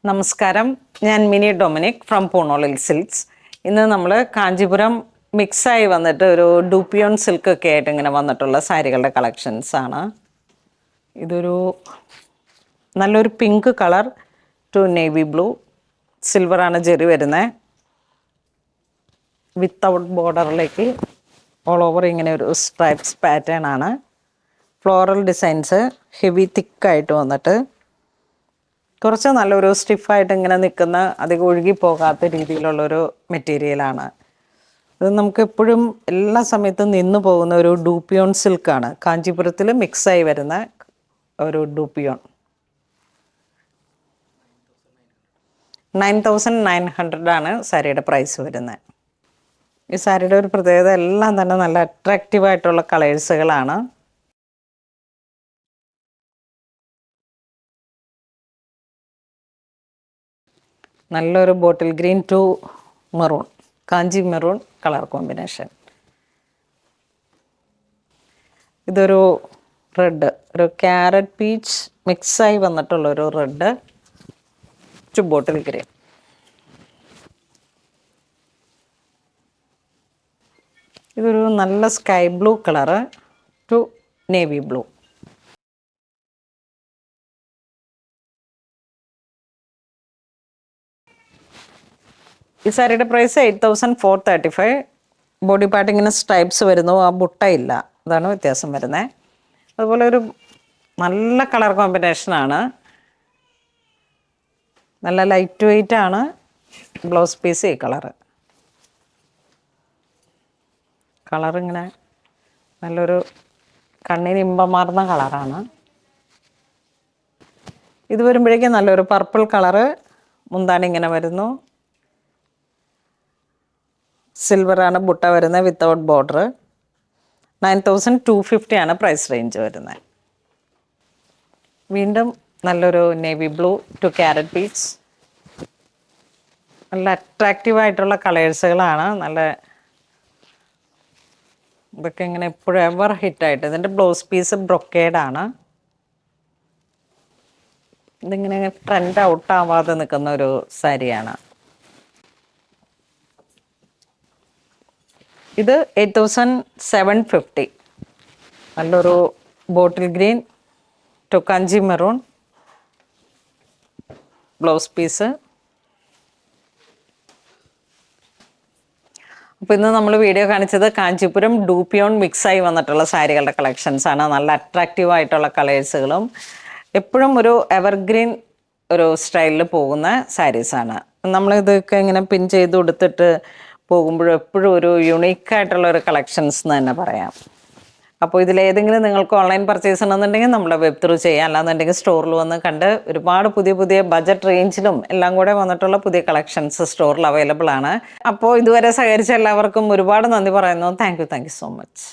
നമസ്കാരം, ഞാൻ mini Dominic from പൂണോളിൽ silks. ഇന്ന് നമ്മൾ കാഞ്ചീപുരം മിക്സായി വന്നിട്ട് ഒരു ഡൂപ്പിയോൺ സിൽക്ക് ഒക്കെ ആയിട്ട് ഇങ്ങനെ വന്നിട്ടുള്ള സാരികളുടെ കളക്ഷൻസ് ആണ്. ഇതൊരു നല്ലൊരു pink colour to navy blue, സിൽവറാണ് ജെറി വരുന്നത്. വിത്തൗട്ട് ബോർഡറിലേക്ക് ഓൾ ഓവർ ഇങ്ങനെ ഒരു സ്ട്രൈപ്സ് പാറ്റേൺ ആണ്. ഫ്ലോറൽ ഡിസൈൻസ് ഹെവി തിക്കായിട്ട് വന്നിട്ട് കുറച്ച് നല്ലൊരു സ്റ്റിഫായിട്ട് ഇങ്ങനെ നിൽക്കുന്ന, അധികം ഒഴുകി പോകാത്ത രീതിയിലുള്ളൊരു മെറ്റീരിയലാണ്. ഇത് നമുക്ക് എപ്പോഴും എല്ലാ സമയത്തും നിന്ന് പോകുന്ന ഒരു ഡൂപ്പിയോൺ സിൽക്കാണ്. കാഞ്ചീപുരത്തിൽ മിക്സായി വരുന്ന ഒരു ഡൂപ്പിയോൺ. 9,900 ആണ് സാരിയുടെ പ്രൈസ് വരുന്നത്. ഈ സാരിയുടെ ഒരു പ്രത്യേകത എല്ലാം തന്നെ നല്ല അട്രാക്റ്റീവായിട്ടുള്ള കളേഴ്സുകളാണ്. നല്ലൊരു bottle green to maroon, Kanchi maroon colour combination. ഇതൊരു റെഡ്, ഒരു ക്യാരറ്റ് പീച്ച് മിക്സായി വന്നിട്ടുള്ളൊരു റെഡ് ടു ബോട്ടിൽ ഗ്രീൻ. ഇതൊരു നല്ല sky blue colour to navy blue. ഈ സാരിയുടെ പ്രൈസ് 8,435. ബോഡി പാർട്ട് ഇങ്ങനെ സ്ട്രൈപ്സ് വരുന്നു, ആ ബുട്ടയില്ല, അതാണ് വ്യത്യാസം വരുന്നത്. അതുപോലെ ഒരു നല്ല കളർ കോമ്പിനേഷനാണ്, നല്ല ലൈറ്റ് വെയ്റ്റ് ആണ്. ബ്ലൗസ് പീസ് ഈ കളറിങ്ങനെ നല്ലൊരു കണ്ണിന് ഇമ്പമാർന്ന കളറാണ്. ഇത് വരുമ്പോഴേക്കും നല്ലൊരു പർപ്പിൾ കളറ് മുന്താണി ഇങ്ങനെ വരുന്നു. സിൽവറാണ് ബുട്ട വരുന്നത് വിത്തൗട്ട് ബോർഡർ. 9,250 ആണ് പ്രൈസ് റേഞ്ച് വരുന്നത്. വീണ്ടും നല്ലൊരു navy blue two carat peach. നല്ല അട്രാക്റ്റീവായിട്ടുള്ള കളേഴ്സുകളാണ്. നല്ല ഇതൊക്കെ ഇങ്ങനെ എപ്പോഴും എവർ ഹിറ്റായിട്ട്. ഇതിൻ്റെ ബ്ലൗസ് പീസ് ബ്രൊക്കേഡാണ്. ഇതിങ്ങനെ ട്രെൻഡ് ഔട്ട് ആവാതെ നിൽക്കുന്ന ഒരു സാരിയാണ്. ഇത് 8,750. നല്ലൊരു bottle green to Kanchi maroon blouse piece. അപ്പോൾ ഇന്ന് നമ്മൾ വീഡിയോ കാണിച്ചത് കാഞ്ചീപുരം ഡൂപ്പിയോൺ മിക്സായി വന്നിട്ടുള്ള സാരികളുടെ കളക്ഷൻസാണ്. നല്ല അട്രാക്റ്റീവായിട്ടുള്ള കളേഴ്സുകളും എപ്പോഴും ഒരു എവർഗ്രീൻ ഒരു സ്റ്റൈലിൽ പോകുന്ന സാരീസാണ്. നമ്മളിതൊക്കെ ഇങ്ങനെ പിൻ ചെയ്ത് കൊടുത്തിട്ട് പോകുമ്പോഴും എപ്പോഴും ഒരു യുണീക്കായിട്ടുള്ള ഒരു കളക്ഷൻസ് എന്ന് തന്നെ പറയാം. അപ്പോൾ ഇതിലേതെങ്കിലും നിങ്ങൾക്ക് ഓൺലൈൻ പർച്ചേസ് ചെയ്യണമെന്നുണ്ടെങ്കിൽ നമ്മുടെ വെബ് ത്രൂ ചെയ്യാം. അല്ലാന്നുണ്ടെങ്കിൽ സ്റ്റോറിൽ വന്ന് കണ്ട് ഒരുപാട് പുതിയ പുതിയ ബജറ്റ് റേഞ്ചിലും എല്ലാം കൂടെ വന്നിട്ടുള്ള പുതിയ കളക്ഷൻസ് സ്റ്റോറിൽ അവൈലബിൾ ആണ്. അപ്പോൾ ഇതുവരെ സഹകരിച്ച എല്ലാവർക്കും ഒരുപാട് നന്ദി പറയുന്നു. Thank you so much.